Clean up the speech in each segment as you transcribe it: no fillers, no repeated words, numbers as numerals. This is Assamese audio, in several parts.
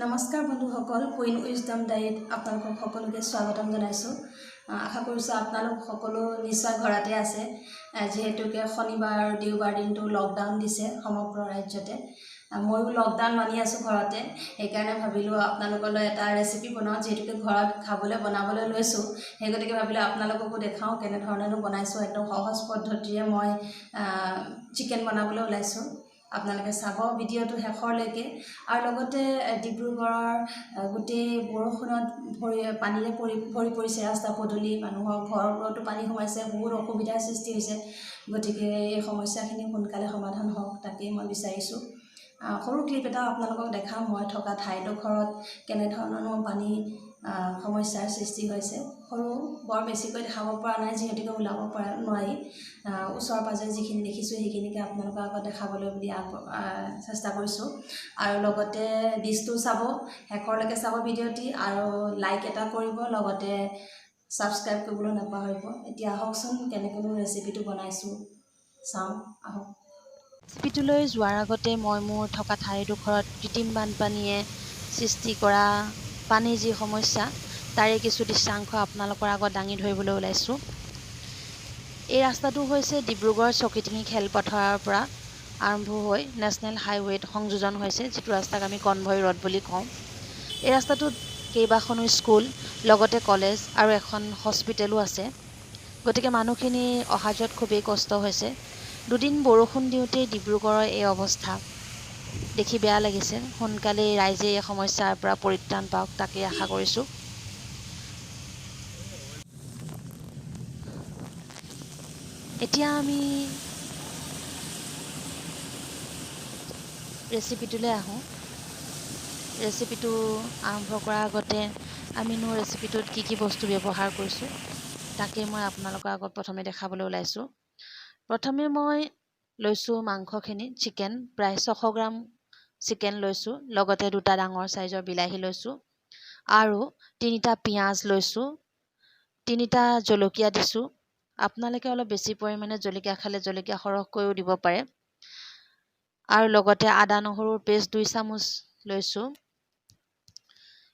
নমস্কাৰ বন্ধুসকল, কুইন উইজডম ডায়েৰীত আপোনালোকক সকলোকে স্বাগতম জনাইছোঁ। আশা কৰিছোঁ আপোনালোক সকলো নিশ্চয় ঘৰতে আছে। যিহেতুকে শনিবাৰ আৰু দেওবাৰ দিনটো লকডাউন দিছে সমগ্ৰ ৰাজ্যতে। ময়ো লকডাউন মানি আছোঁ ঘৰতে। সেইকাৰণে ভাবিলোঁ আপোনালোকলৈ এটা ৰেচিপি বনাওঁ। যিহেতুকে ঘৰত খাবলৈ বনাবলৈ লৈছোঁ, সেই গতিকে ভাবিলোঁ আপোনালোককো দেখাওঁ কেনেধৰণেনো বনাইছোঁ। একদম সহজ পদ্ধতিৰে মই চিকেন বনাবলৈ ওলাইছোঁ। আপোনালোকে চাব ভিডিঅ'টো শেষৰলৈকে। আৰু লগতে ডিব্ৰুগড়ৰ গোটেই বৰষুণত পানীৰে ভৰি পৰিছে ৰাস্তা পদূলি, মানুহৰ ঘৰবোৰতো পানী সোমাইছে, বহুত অসুবিধাৰ সৃষ্টি হৈছে। গতিকে এই সমস্যাখিনি সোনকালে সমাধান হওক, তাকেই মই বিচাৰিছোঁ। সৰু ক্লিপ এটা আপোনালোকক দেখাম মই থকা ঠাইডোখৰত কেনেধৰণৰনো পানী সমস্যাৰ সৃষ্টি হৈছে। সৰু বৰ বেছিকৈ দেখাব পৰা নাই, যিহেতুকে ওলাব পৰা নোৱাৰি। ওচৰ পাজৰে যিখিনি দেখিছোঁ সেইখিনিকে আপোনালোকৰ আগত দেখাবলৈ বুলি চেষ্টা কৰিছোঁ। আৰু লগতে ডিছটো চাব, শেষৰলৈকে চাব ভিডিঅ'টি, আৰু লাইক এটা কৰিব, লগতে ছাবস্ক্ৰাইব কৰিবলৈ নাপাহৰিব। এতিয়া আহকচোন কেনেকৈনো ৰেচিপিটো বনাইছোঁ চাওঁ, আহক। ৰেচিপিটোলৈ যোৱাৰ আগতে মই মোৰ থকা ঠাইডোখৰত কৃত্ৰিম বানপানীয়ে সৃষ্টি কৰা পানীৰ যি সমস্যা, তাৰে কিছু দৃশ্যাংশ আপোনালোকৰ আগত দাঙি ধৰিবলৈ ওলাইছোঁ। এই ৰাস্তাটো হৈছে ডিব্ৰুগড় চকিটিঙি খেলপথাৰৰ পৰা আৰম্ভ হৈ নেশ্যনেল হাইৱেত সংযোজন হৈছে, যিটো ৰাস্তাক আমি কনভয় ৰোড বুলি কওঁ। এই ৰাস্তাটোত কেইবাখনো স্কুল, লগতে কলেজ আৰু এখন হস্পিটেলো আছে। গতিকে মানুহখিনি অহা যোৱাত খুবেই কষ্ট হৈছে। দুদিন বৰষুণ দিওঁতেই ডিব্ৰুগড়ৰ এই অৱস্থা দেখি বেয়া লাগিছে। সোনকালেই ৰাইজে এই সমস্যাৰ পৰা পৰিত্ৰাণ পাওক, তাকেই আশা কৰিছোঁ। এতিয়া আমি ৰেচিপিটোলৈ আহোঁ। ৰেচিপিটো আৰম্ভ কৰাৰ আগতে আমিনো ৰেচিপিটোত কি বস্তু ব্যৱহাৰ কৰিছোঁ, তাকে মই আপোনালোকৰ আগত প্ৰথমে দেখাবলৈ ওলাইছোঁ। প্ৰথমে মই লৈছোঁ মাংসখিনি, চিকেন প্ৰায় 600 গ্ৰাম চিকেন লৈছোঁ, লগতে 2টা ডাঙৰ চাইজৰ বিলাহী লৈছোঁ, আৰু 3টা পিঁয়াজ লৈছোঁ, 3টা জলকীয়া দিছোঁ। আপোনালোকে অলপ বেছি পৰিমাণে জলকীয়া খালে জলকীয়া সৰহকৈও দিব পাৰে। আৰু লগতে আদা নহৰুৰ পেষ্ট 2 চামুচ লৈছোঁ।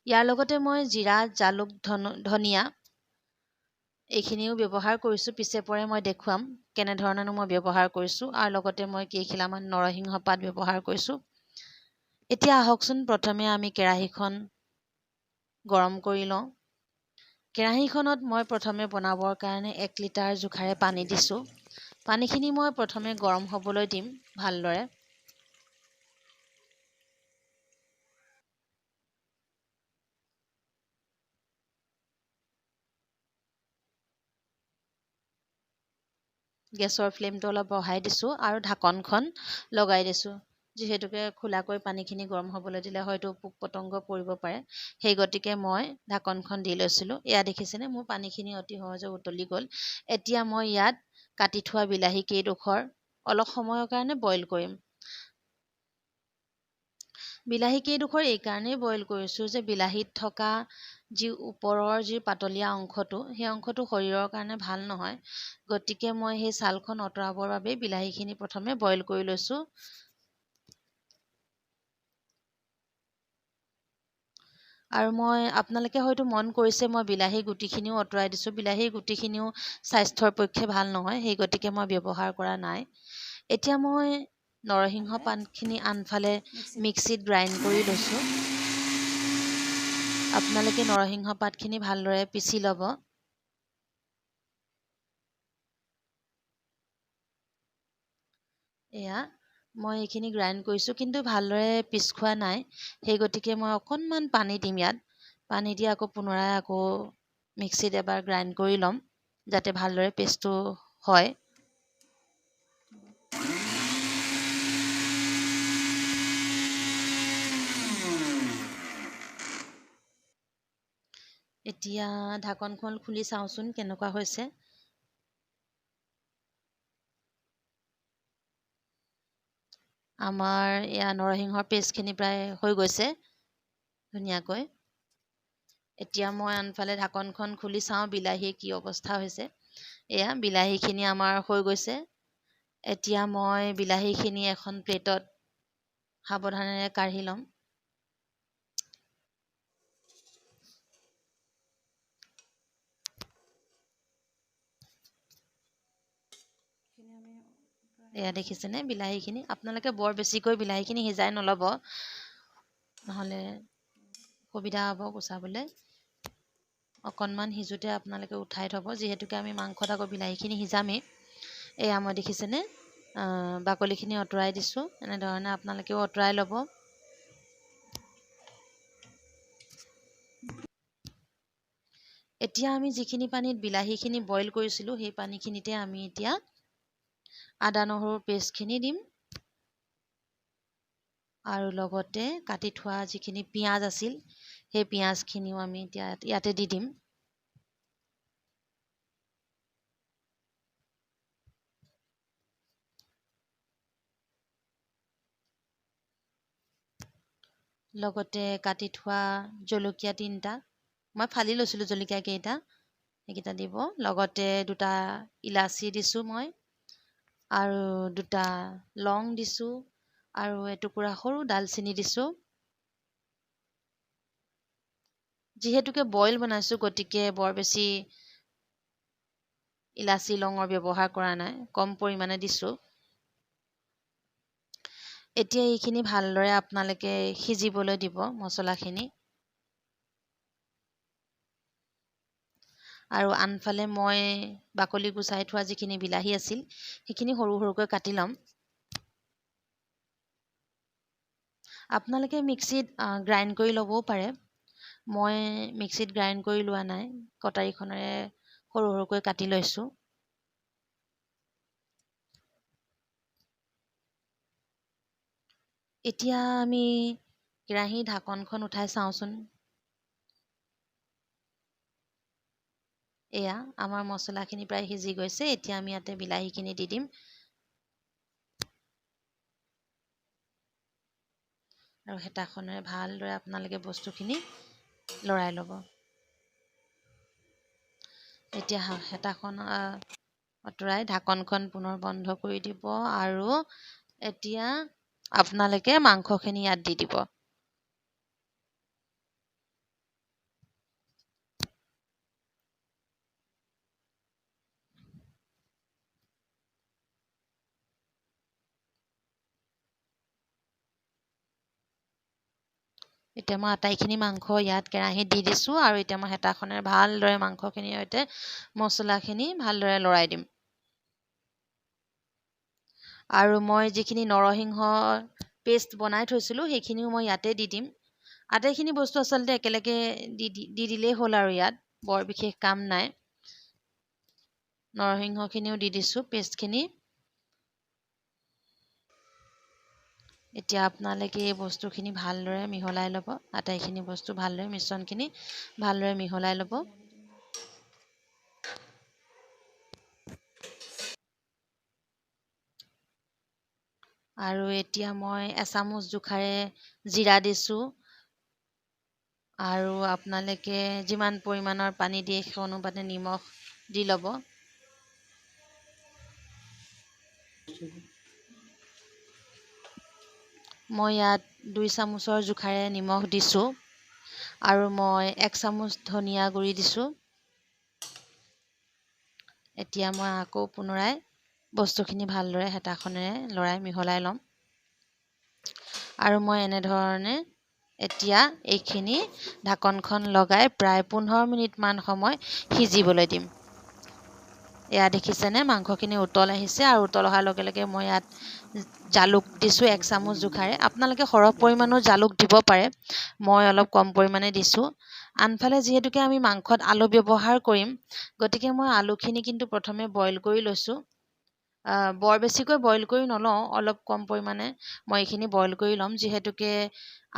ইয়াৰ লগতে মই জিৰা, জালুক, ধনিয়া এইখিনিও ব্যৱহাৰ কৰিছোঁ। পিছে পৰে মই দেখুৱাম কেনেধৰণেনো মই ব্যৱহাৰ কৰিছোঁ। আৰু লগতে মই কেইখিলামান নৰসিংহ পাত ব্যৱহাৰ কৰিছোঁ। এতিয়া আহকচোন প্ৰথমে আমি কেৰাহীখন গৰম কৰি লওঁ। কেৰাহীখনত মই প্ৰথমে বনাবৰ কাৰণে 1 লিটাৰ জোখাৰে পানী দিছোঁ। পানীখিনি মই প্ৰথমে গৰম হ'বলৈ দিম ভালদৰে। গেছৰ ফ্লেমটো অলপ বঢ়াই দিছোঁ আৰু ঢাকনখন লগাই দিছোঁ। যিহেতুকে খোলাকৈ পানীখিনি গৰম হ'বলৈ দিলে হয়তো পোক পতংগ পৰিব পাৰে, সেই গতিকে মই ঢাকনখন দি লৈছিলোঁ। এয়া দেখিছেনে, মোৰ পানীখিনি অতি সহজে উতলি গ'ল। এতিয়া মই ইয়াত কাটি থোৱা বিলাহী কেইডোখৰ অলপ সময়ৰ কাৰণে বইল কৰিম। বিলাহী কেইডোখৰ এইকাৰণেই বইল কৰিছোঁ যে বিলাহীত থকা যি ওপৰৰ যি পাতলীয়া অংশটো, সেই অংশটো শৰীৰৰ কাৰণে ভাল নহয়। গতিকে মই সেই ছালখন আঁতৰাবৰ বাবে বিলাহীখিনি প্ৰথমে বইল কৰি লৈছোঁ। আৰু আপোনালোকে হয়তো মন কৰিছে মই বিলাহী গুটিখিনিও আঁতৰাই দিছোঁ। বিলাহীৰ গুটিখিনিও স্বাস্থ্যৰ পক্ষে ভাল নহয়, সেই গতিকে মই ব্যৱহাৰ কৰা নাই। এতিয়া মই নৰসিংহ পাতখিনি আনফালে মিক্সিত গ্ৰাইণ্ড কৰি লৈছোঁ। আপোনালোকে নৰসিংহ পাতখিনি ভালদৰে পিচি ল'ব। এয়া মই এইখিনি গ্ৰাইণ্ড কৰিছোঁ, কিন্তু ভালদৰে পিচ খোৱা নাই। সেই গতিকে মই অকণমান পানী দিম ইয়াত। পানী দি আকৌ পুনৰাই আকৌ মিক্সিত এবাৰ গ্ৰাইণ্ড কৰি ল'ম, যাতে ভালদৰে পেষ্টটো হয়। এতিয়া ঢাকনখন খুলি চাওঁচোন কেনেকুৱা হৈছে। আমাৰ এয়া নৰসিংহৰ পেষ্টখিনি প্ৰায় হৈ গৈছে ধুনীয়াকৈ। এতিয়া মই আনফালে ঢাকনখন খুলি চাওঁ বিলাহীৰ কি অৱস্থা হৈছে। এয়া বিলাহীখিনি আমাৰ হৈ গৈছে। এতিয়া মই বিলাহীখিনি এখন প্লেটত সাৱধানেৰে কাঢ়ি ল'ম। এয়া দেখিছেনে বিলাহীখিনি আপোনালোকে বৰ বেছিকৈ বিলাহীখিনি সিজাই নল'ব, নহ'লে সুবিধা হ'ব গুচাবলৈ। অকণমান সিজোতে আপোনালোকে উঠাই থ'ব, যিহেতুকে আমি মাংসত আকৌ বিলাহীখিনি সিজামেই। এয়া মই দেখিছেনে বাকলিখিনি আঁতৰাই দিছোঁ, এনেধৰণে আপোনালোকেও আঁতৰাই ল'ব। এতিয়া আমি যিখিনি পানীত বিলাহীখিনি বইল কৰিছিলোঁ সেই পানীখিনিতে আমি এতিয়া আদা নহৰুৰ পেষ্টখিনি দিম, আৰু লগতে কাটি থোৱা যিখিনি পিঁয়াজ আছিল সেই পিঁয়াজখিনিও আমি এতিয়া ইয়াতে দি দিম। লগতে কাটি থোৱা জলকীয়া 3টা, মই ফালি লৈছিলোঁ জলকীয়া কেইটা, সেইকেইটা দিব। লগতে 2টা ইলাচি দিছোঁ মই, আৰু 2টা লং দিছোঁ, আৰু এটুকুৰা সৰু ডালচেনি দিছোঁ। যিহেতুকে বইল বনাইছোঁ গতিকে বৰ বেছি ইলাচি লঙৰ ব্যৱহাৰ কৰা নাই, কম পৰিমাণে দিছোঁ। এতিয়া এইখিনি ভালদৰে আপোনালোকে সিজিবলৈ দিব মছলাখিনি। আৰু আনফালে মই বাকলি গুচাই থোৱা যিখিনি বিলাহী আছিল সেইখিনি সৰু সৰুকৈ কাটি ল'ম। আপোনালোকে মিক্সিত গ্ৰাইণ্ড কৰি ল'বও পাৰে, মই মিক্সিত গ্ৰাইণ্ড কৰি লোৱা নাই, কটাৰীখনেৰে সৰু সৰুকৈ কাটি লৈছোঁ। এতিয়া আমি কেৰাহীৰ ঢাকনখন উঠাই চাওঁচোন। এয়া আমাৰ মছলাখিনি প্ৰায় সিজি গৈছে। এতিয়া আমি ইয়াতে বিলাহীখিনি দি দিম, আৰু হেতাখনেৰে ভালদৰে আপোনালোকে বস্তুখিনি লৰাই ল'ব। এতিয়া হেতাখন আঁতৰাই ঢাকনখন পুনৰ বন্ধ কৰি দিব, আৰু এতিয়া আপোনালোকে মাংসখিনি ইয়াত দি দিব। এতিয়া মই আটাইখিনি মাংস ইয়াত কেৰাহীত দি দিছোঁ, আৰু এতিয়া মই হেতাখনেৰে ভালদৰে মাংসখিনিৰ সৈতে মছলাখিনি ভালদৰে লৰাই দিম। আৰু মই যিখিনি নৰসিংহ পেষ্ট বনাই থৈছিলোঁ সেইখিনিও মই ইয়াতে দি দিম। আটাইখিনি বস্তু আচলতে একেলগে দি দিলেই হ'ল, আৰু ইয়াত বৰ বিশেষ কাম নাই। নৰসিংহখিনিও দি দিছোঁ পেষ্টখিনি। এতিয়া আপোনালোকে এই বস্তুখিনি ভালদৰে মিহলাই ল'ব, আটাইখিনি বস্তু ভালদৰে মিশ্ৰণখিনি ভালদৰে মিহলাই ল'ব। আৰু এতিয়া মই এচামুচ জোখাৰে জিৰা দিছোঁ, আৰু আপোনালোকে যিমান পৰিমাণৰ পানী দিয়ে সেই অনুপাতে নিমখ দি ল'ব। মই ইয়াত 2 চামুচৰ জোখাৰে নিমখ দিছোঁ, আৰু মই 1 চামুচ ধনিয়া গুড়ি দিছোঁ। এতিয়া মই আকৌ পুনৰাই বস্তুখিনি ভালদৰে হেতাখনেৰে লৰাই মিহলাই ল'ম, আৰু মই এনেধৰণে এতিয়া এইখিনি ঢাকনখন লগাই প্ৰায় 15 মিনিটমান সময় সিজিবলৈ দিম। এয়া দেখিছেনে মাংসখিনি উতল আহিছে, আৰু উতল অহাৰ লগে লগে মই ইয়াত জালুক দিছোঁ 1 চামুচ জোখাৰে। আপোনালোকে সৰহ পৰিমাণৰ জালুক দিব পাৰে, মই অলপ কম পৰিমাণে দিছোঁ। আনফালে যিহেতুকে আমি মাংসত আলু ব্যৱহাৰ কৰিম গতিকে মই আলুখিনি কিন্তু প্ৰথমে বইল কৰি লৈছোঁ। বৰ বেছিকৈ বইল কৰি নলওঁ, অলপ কম পৰিমাণে মই এইখিনি বইল কৰি ল'ম, যিহেতুকে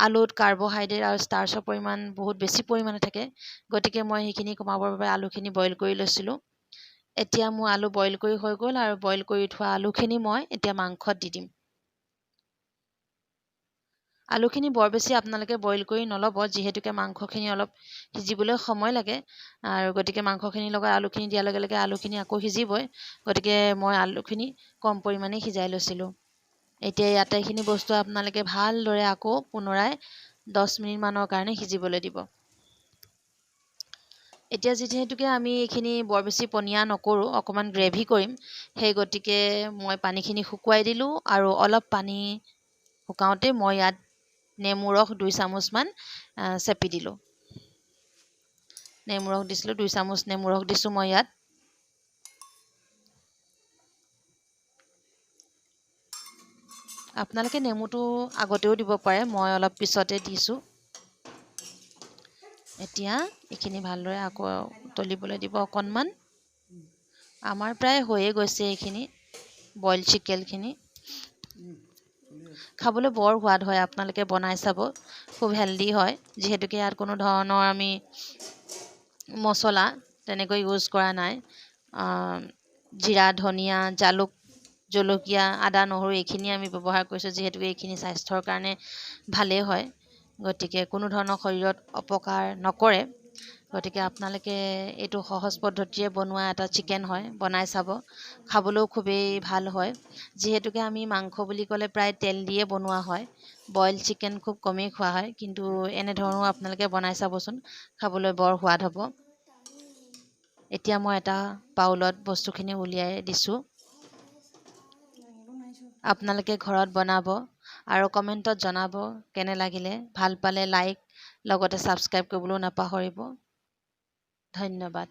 আলুত কাৰ্বহাইড্ৰেট আৰু ষ্টাৰ্চৰ পৰিমাণ বহুত বেছি পৰিমাণে থাকে, গতিকে মই সেইখিনি কমাবৰ বাবে আলুখিনি বইল কৰি লৈছিলোঁ। এতিয়া মোৰ আলু বইল কৰি হৈ গ'ল, আৰু বইল কৰি থোৱা আলুখিনি মই এতিয়া মাংসত দি দিম। আলুখিনি বৰ বেছি আপোনালোকে বইল কৰি নল'ব, যিহেতুকে মাংসখিনি অলপ সিজিবলৈ সময় লাগে, আৰু গতিকে মাংসখিনিৰ লগত আলুখিনি দিয়াৰ লগে লগে আলুখিনি আকৌ সিজিবই, গতিকে মই আলুখিনি কম পৰিমাণে সিজাই লৈছিলোঁ। এতিয়া এই আটাইখিনি বস্তু আপোনালোকে ভালদৰে আকৌ পুনৰাই 10 মিনিটমানৰ কাৰণে সিজিবলৈ দিব। এতিয়া যিহেতুকে আমি এইখিনি বৰ বেছি পনীয়া নকৰোঁ, অকণমান গ্ৰেভি কৰিম, সেই গতিকে মই পানীখিনি শুকুৱাই দিলোঁ আৰু অলপ পানী শুকাওঁতে মই ইয়াত নেমু ৰস 2 চামুচমান চেপি দিলোঁ। নেমু ৰস দিছিলোঁ, 2 চামুচ নেমু ৰস দিছোঁ মই ইয়াত। আপোনালোকে নেমুটো আগতেও দিব পাৰে, মই অলপ পিছতে দিছোঁ। এতিয়া এইখিনি ভালদৰে আকৌ উতলিবলৈ দিব অকণমান। আমাৰ প্ৰায় হৈয়ে গৈছে এইখিনি বইল চিকেনখিনি। খাবলৈ বৰ সোৱাদ হয়, আপোনালোকে বনাই চাব, খুব হেল্ডি হয়। যিহেতুকে ইয়াত কোনো ধৰণৰ আমি মছলা তেনেকৈ ইউজ কৰা নাই। জিৰা, ধনিয়া, জালুক, জলকীয়া, আদা, নহৰু এইখিনি আমি ব্যৱহাৰ কৰিছোঁ, যিহেতুকে এইখিনি স্বাস্থ্যৰ কাৰণে ভালেই হয়, গতিকে কোনো ধৰণৰ শৰীৰত অপকাৰ নকৰে। গতিকে আপোনালোকে এইটো সহজ পদ্ধতিৰে বনোৱা এটা চিকেন হয়, বনাই চাব, খাবলৈও খুবেই ভাল হয়। যিহেতুকে আমি মাংস বুলি ক'লে প্ৰায় তেল দিয়ে বনোৱা হয়, বইল চিকেন খুব কমেই খোৱা হয়, কিন্তু এনেধৰণেও আপোনালোকে বনাই চাবচোন, খাবলৈ বৰ সোৱাদ হ'ব। এতিয়া মই এটা বাউলত বস্তুখিনি উলিয়াই দিছোঁ। আপোনালোকে ঘৰত বনাব আৰু কমেণ্টত জনাব কেনে লাগিলে। ভাল পালে লাইক, লগতে ছাবস্ক্ৰাইব কৰিবলৈও নাপাহৰিব। ধন্যবাদ।